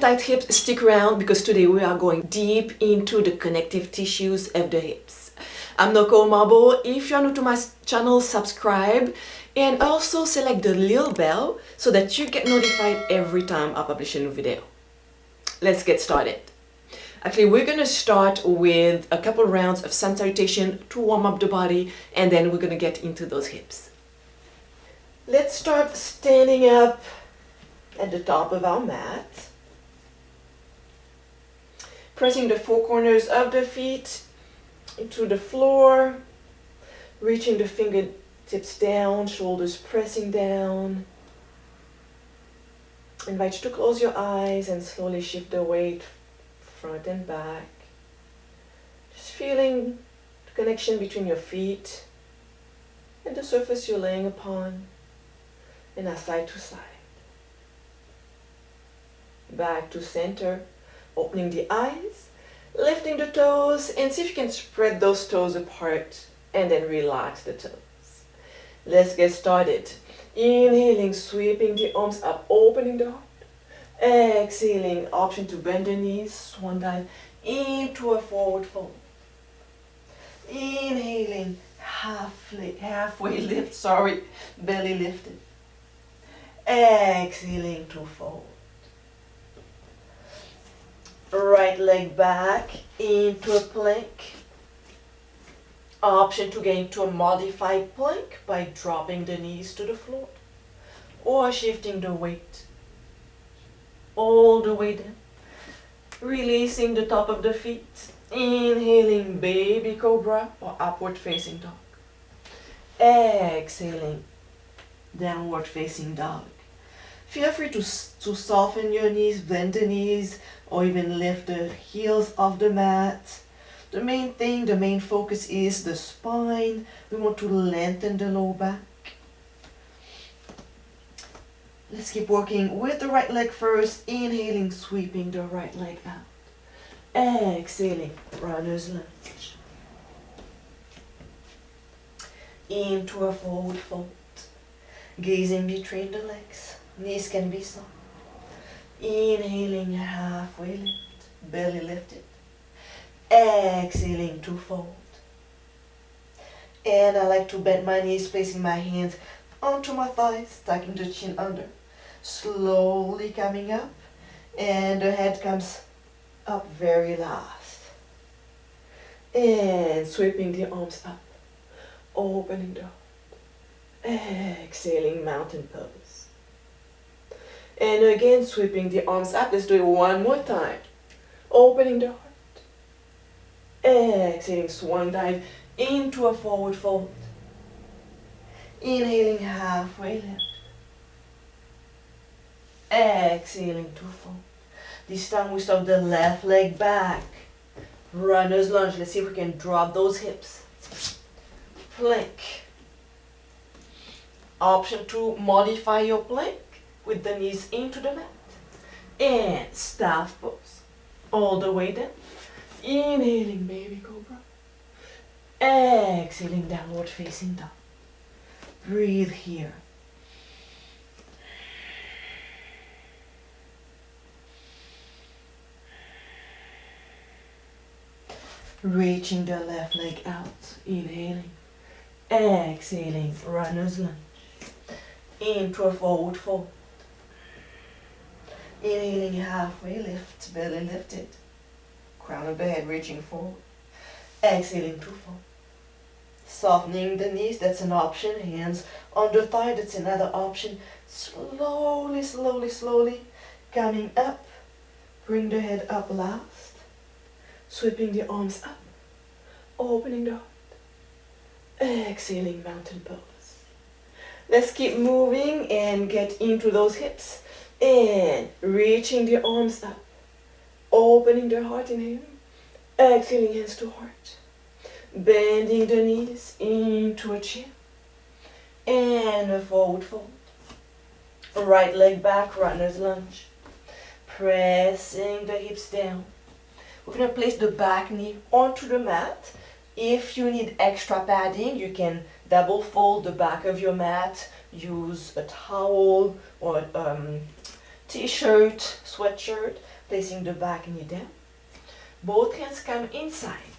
Tight hips, stick around because today we are going deep into the connective tissues of the hips. I'm Noko Marble. If you're new to my channel, subscribe and also select the little bell so that you get notified every time I publish a new video. Let's get started. Actually, we're going to start with a couple rounds of sun salutation to warm up the body, and then we're going to get into those hips. Let's start standing up at the top of our mat. Pressing the four corners of the feet into the floor, reaching the fingertips down, shoulders pressing down. Invite you to close your eyes and slowly shift the weight front and back. Just feeling the connection between your feet and the surface you're laying upon, and side to side. Back to center. Opening the eyes, lifting the toes, and see if you can spread those toes apart and then relax the toes. Let's get started. Inhaling, sweeping the arms up, opening the heart. Exhaling, option to bend the knees, swan dive into a forward fold. Inhaling, halfway lift, belly lifted. Exhaling to fold. Right leg back into a plank. Option to get into a modified plank by dropping the knees to the floor or shifting the weight all the way down. Releasing the top of the feet. Inhaling, baby cobra or upward facing dog. Exhaling, downward facing dog. Feel free to soften your knees, bend the knees, or even lift the heels off the mat. The main focus is the spine. We want to lengthen the low back. Let's keep working with the right leg first. Inhaling, sweeping the right leg out. Exhaling, runner's lunge. Into a forward fold. Gazing between the legs. Knees can be soft. Inhaling, halfway lift, belly lifted. Exhaling to fold. And I like to bend my knees, placing my hands onto my thighs, tucking the chin under. Slowly coming up, and the head comes up very last. And sweeping the arms up, opening the heart. Exhaling, mountain pose. And again, sweeping the arms up. Let's do it one more time. Opening the heart. Exhaling, swan dive into a forward fold. Inhaling, halfway lift. Exhaling to fold. This time we start the left leg back. Runner's lunge. Let's see if we can drop those hips. Plank. Option to modify your plank with the knees into the mat. And staff pose. All the way down. Inhaling, baby cobra. Exhaling, downward facing dog. Breathe here. Reaching the left leg out. Inhaling. Exhaling, runner's lunge. Into a forward fold. Inhaling, halfway lift, belly lifted. Crown of the head reaching forward. Exhaling to fold. Softening the knees, that's an option. Hands on the thigh, that's another option. Slowly, slowly, slowly coming up. Bring the head up last. Sweeping the arms up. Opening the heart. Exhaling, mountain pose. Let's keep moving and get into those hips. And reaching the arms up. Opening the heart, inhaling. Exhaling, hands to heart. Bending the knees into a chair. And a forward fold. Right leg back, runner's lunge. Pressing the hips down. We're going to place the back knee onto the mat. If you need extra padding, you can double fold the back of your mat, use a towel or t-shirt, sweatshirt, placing the back knee down. Both hands come inside.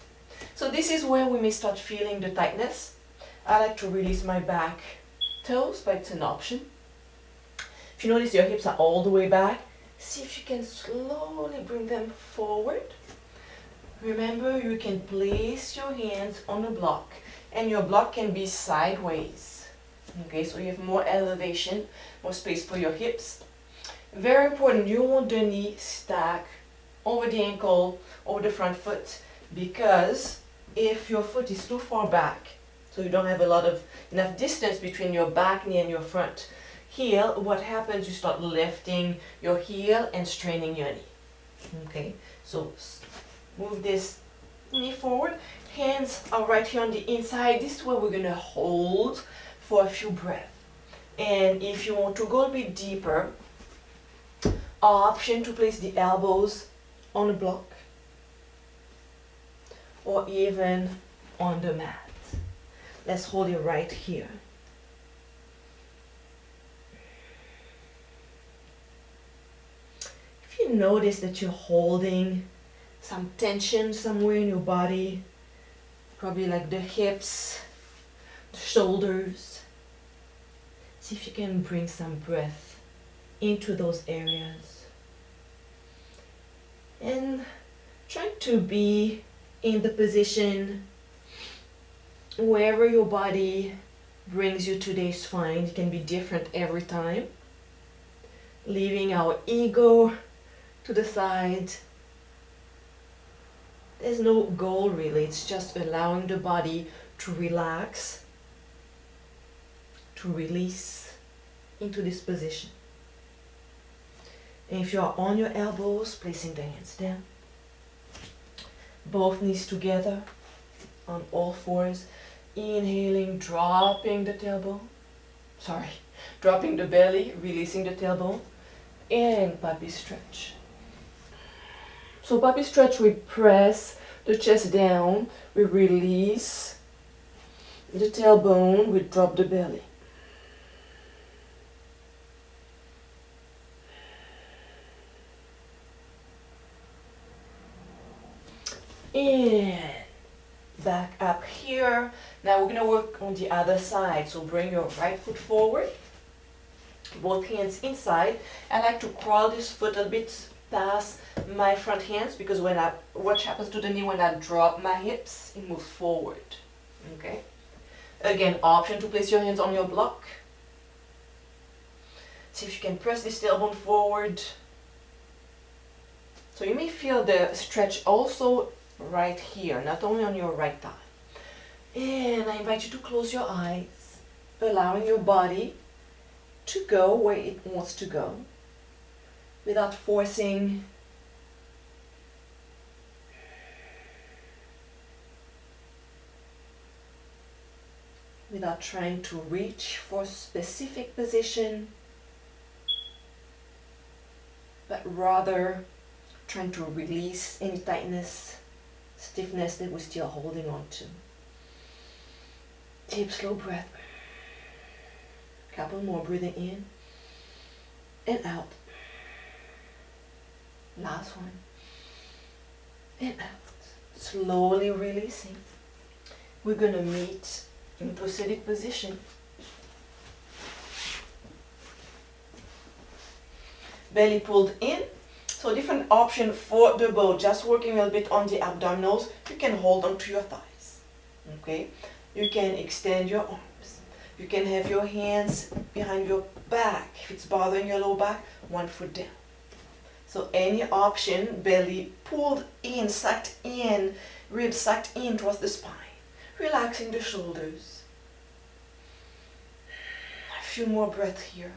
So this is where we may start feeling the tightness. I like to release my back toes, but it's an option. If you notice your hips are all the way back, see if you can slowly bring them forward. Remember, you can place your hands on a block, and your block can be sideways. Okay, so you have more elevation, more space for your hips. Very important, you want the knee stack over the ankle, over the front foot, because if your foot is too far back, so you don't have enough distance between your back knee and your front heel, what happens, you start lifting your heel and straining your knee. Okay, so move this knee forward, hands are right here on the inside. This is where we're gonna hold for a few breaths. And if you want to go a bit deeper, option to place the elbows on a block or even on the mat. Let's hold it right here. If you notice that you're holding some tension somewhere in your body, probably like the hips, the shoulders, see if you can bring some breath into those areas. And try to be in the position wherever your body brings you today is fine. It can be different every time. Leaving our ego to the side. There's no goal really, it's just allowing the body to relax, to release into this position. And if you are on your elbows, placing the hands down. Both knees together on all fours. Inhaling, dropping the tailbone. Dropping the belly, releasing the tailbone. And puppy stretch. So puppy stretch, we press the chest down, we release the tailbone, we drop the belly. And back up here. Now we're going to work on the other side. So bring your right foot forward, both hands inside. I like to crawl this foot a bit past my front hands, because what happens to the knee when I drop my hips, it moves forward. Okay. Again, option to place your hands on your block. See if you can press this tailbone forward. So you may feel the stretch also right here, not only on your right thigh. And I invite you to close your eyes, allowing your body to go where it wants to go without forcing. Without trying to reach for a specific position, but rather trying to release any tightness, stiffness that we're still holding on to. Deep, slow breath. Couple more, breathing in and out. Last one. And out. Slowly releasing. We're going to meet in prosthetic position. Belly pulled in. So different option for the bow. Just working a little bit on the abdominals. You can hold onto your thighs. Okay. You can extend your arms. You can have your hands behind your back. If it's bothering your low back, one foot down. So any option, belly pulled in, sucked in, ribs sucked in towards the spine. Relaxing the shoulders. A few more breaths here.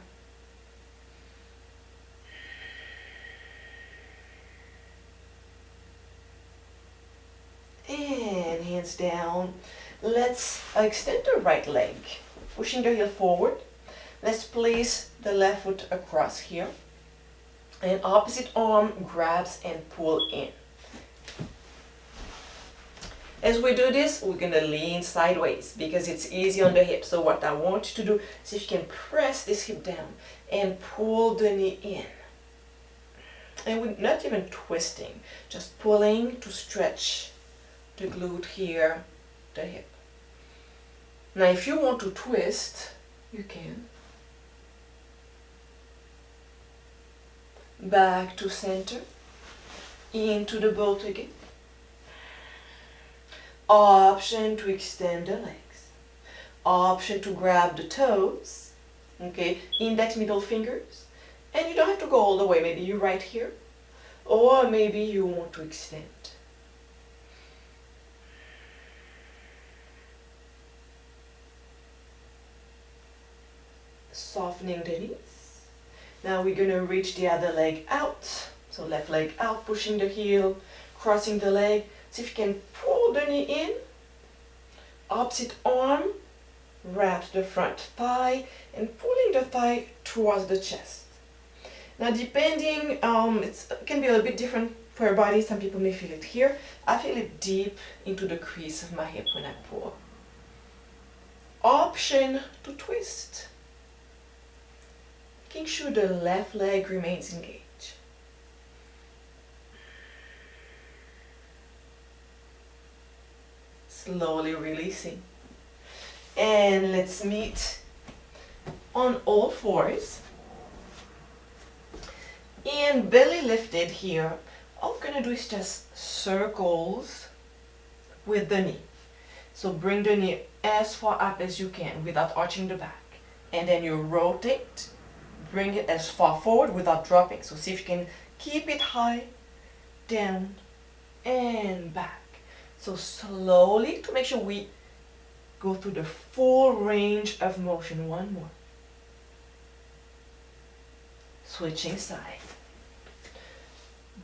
And hands down. Let's extend the right leg, pushing the heel forward. Let's place the left foot across here. And opposite arm grabs and pull in. As we do this, we're going to lean sideways because it's easy on the hip. So what I want you to do is if you can press this hip down and pull the knee in. And we're not even twisting, just pulling to stretch the glute here, the hip. Now if you want to twist, you can. Back to center, into the boat again. Option to extend the legs. Option to grab the toes, okay, index, middle fingers. And you don't have to go all the way, maybe you're right here, or maybe you want to extend. Softening the knees. Now we're gonna reach the other leg out. So left leg out, pushing the heel, crossing the leg. See if you can pull the knee in. Opposite arm wraps the front thigh and pulling the thigh towards the chest. Now depending, it can be a little bit different for everybody. Some people may feel it here. I feel it deep into the crease of my hip when I pull. Option to twist. Making sure the left leg remains engaged. Slowly releasing. And let's meet on all fours. And belly lifted here. All we're gonna do is just circles with the knee. So bring the knee as far up as you can without arching the back. And then you rotate, bring it as far forward without dropping. So see if you can keep it high, down, and back. So slowly to make sure we go through the full range of motion. One more. Switching side.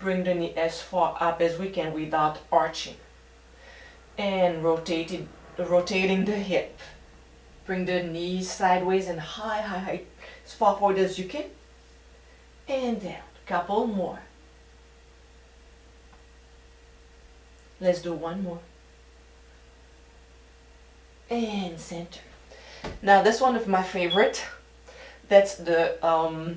Bring the knee as far up as we can without arching. And rotating the hip. Bring the knees sideways and high, as far forward as you can. And down. Couple more. Let's do one more. And center. Now that's one of my favorite. That's the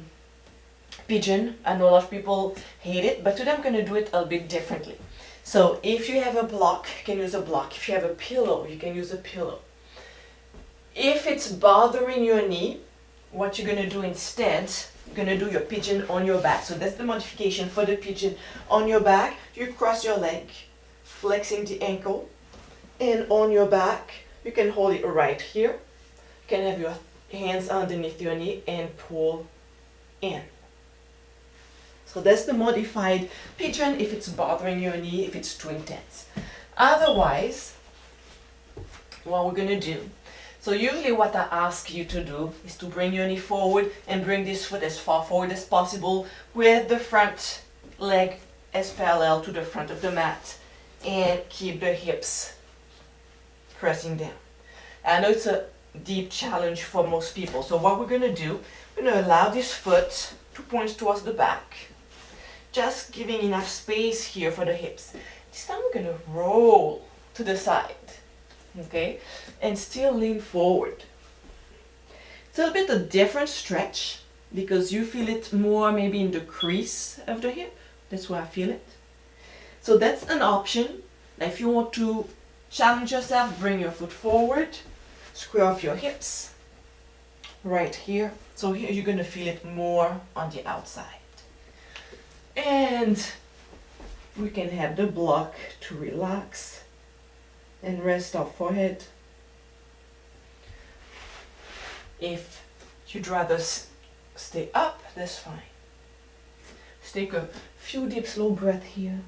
Pigeon. I know a lot of people hate it, but today I'm going to do it a bit differently. So if you have a block, you can use a block. If you have a pillow, you can use a pillow. If it's bothering your knee, what you're going to do instead, you're going to do your Pigeon on your back. So that's the modification for the Pigeon. On your back, you cross your leg, flexing the ankle, and on your back, you can hold it right here. You can have your hands underneath your knee and pull in. So that's the modified Pigeon if it's bothering your knee, if it's too intense. Otherwise, what we're going to do, so usually what I ask you to do is to bring your knee forward and bring this foot as far forward as possible with the front leg as parallel to the front of the mat and keep the hips pressing down. I know it's a deep challenge for most people. So what we're going to do, we're going to allow this foot to point towards the back. Just giving enough space here for the hips. This time we're going to roll to the side. Okay? And still lean forward. It's a little bit a different stretch because you feel it more maybe in the crease of the hip. That's where I feel it. So that's an option. Now if you want to challenge yourself, bring your foot forward. Square off your hips. Right here. So here you're going to feel it more on the outside. And we can have the block to relax and rest our forehead. If you'd rather stay up, that's fine. Let's take a few deep, slow breaths here.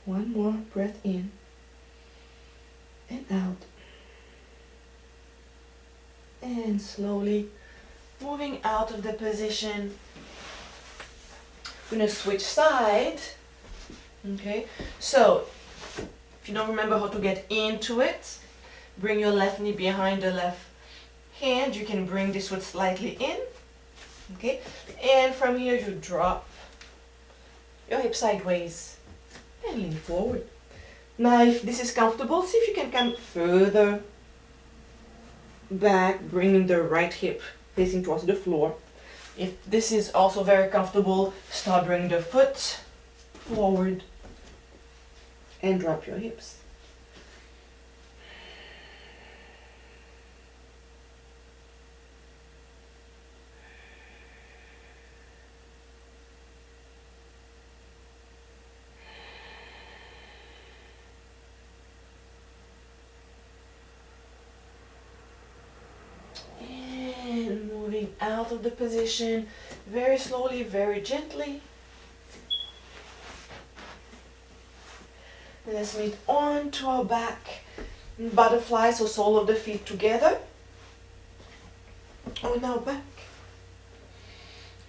One more breath in and out. And slowly moving out of the position. We're going to switch side. Okay, so if you don't remember how to get into it, bring your left knee behind the left hand. You can bring this foot slightly in. Okay, and from here you drop your hip sideways and lean forward. Now if this is comfortable, see if you can come further back, bringing the right hip facing towards the floor. If this is also very comfortable, start bringing the foot forward and drop your hips. And moving out of the position very slowly, very gently. Let's meet onto our back. Butterfly, so sole of the feet together. On our back.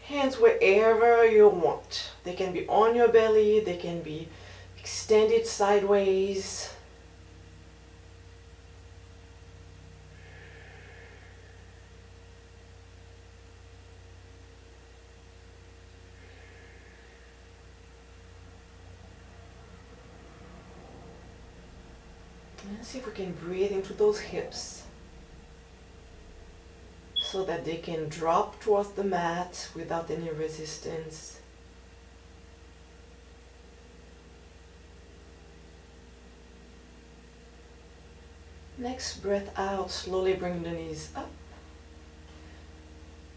Hands wherever you want. They can be on your belly, they can be extended sideways. Let's see if we can breathe into those hips so that they can drop towards the mat without any resistance. Next breath out, slowly bring the knees up.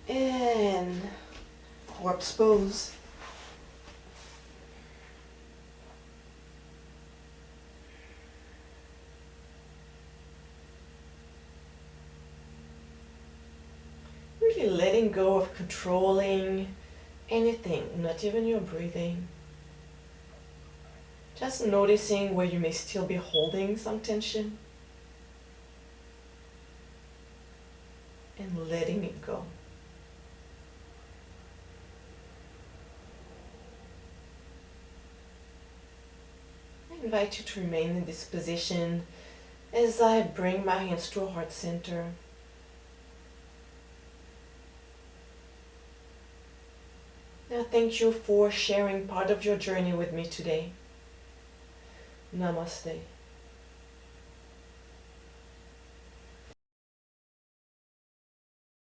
And corpse pose. Really letting go of controlling anything, not even your breathing. Just noticing where you may still be holding some tension and letting it go. I invite you to remain in this position as I bring my hands to a heart center. Now, thank you for sharing part of your journey with me today. Namaste.